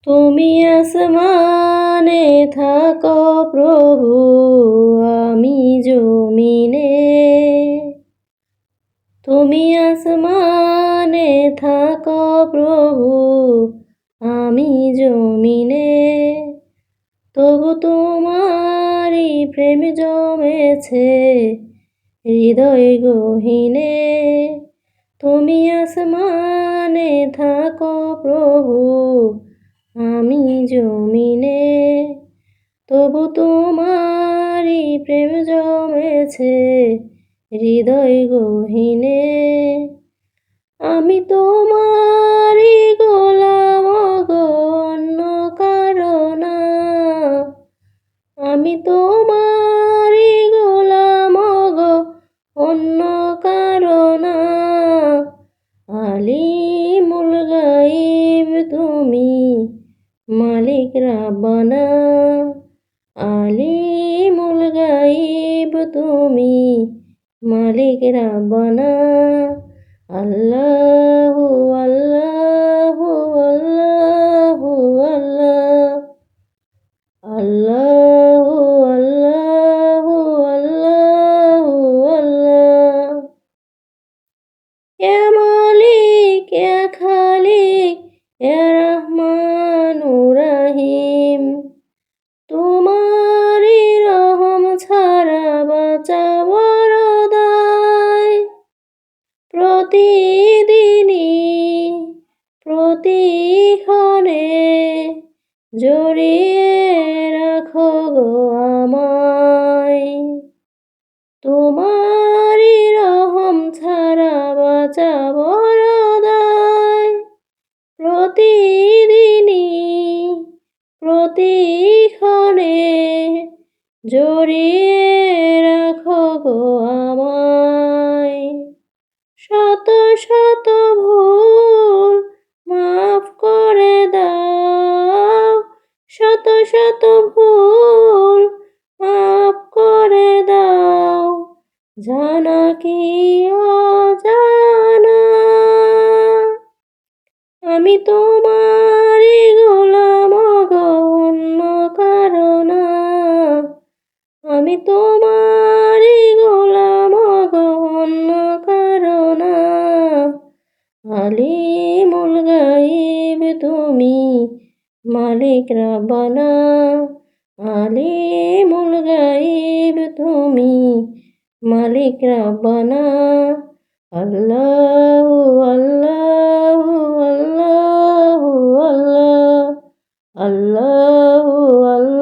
তুমি আসমানে থাকো প্রভু, আমি জমিনে। তুমি আসমানে থাকো প্রভু, আমি জমিনে। তবু তোমারই প্রেম জমেছে হৃদয় গহীনে। তুমি আসমানে থাকো প্রভু, আমি জমিনে। তবু তোমারই প্রেম জমেছে হৃদয় গহীনে। আমি তোমারই গোলাম গো, অন্য কারো না। আমি তোমারই গোলাম গো, অন্য কারো না। আলিমুল গাইব তুমি, মালিক রাব্বানা। আলিমুল গাইব তুমি, মালিক রাব্বানা। আল্লাহু আল্লাহু আল্লাহু আল্লাহ। আল্লাহু আল্লাহু আল্লাহু আল্লাহ। ইয়া মালিক ইয়া খালিক ইয়া রহমানুর রহিম। তোমারই রহম ছাড়া বাঁচা বড় দায়। প্রতিদিনই প্রতিক্ষণে জড়িয়ে রাখো গো আমায়। তোমারই রহম ছাড়া বাঁচা বড় দায়। প্রতিদিনই প্রতিক্ষণে জড়িয়ে রাখো গো আমায়। শত শত ভুল মাফ করে দাও। শত শত ভুল মাফ করে দাও, জানা কি অজানা। আমি তোমারই গোলাম গো, অন্য কারো না। আমি তোমারই গোলাম গো, অন্য কারো না। আলিমুল গাইব তুমি, মালিক রাব্বানা। আলিমুল গাইব তুমি, মালিক রাব্বানা। আল্লাহু আল্লাহু আল্লাহু আল্লাহ। আল্লাহু আল্লাহ।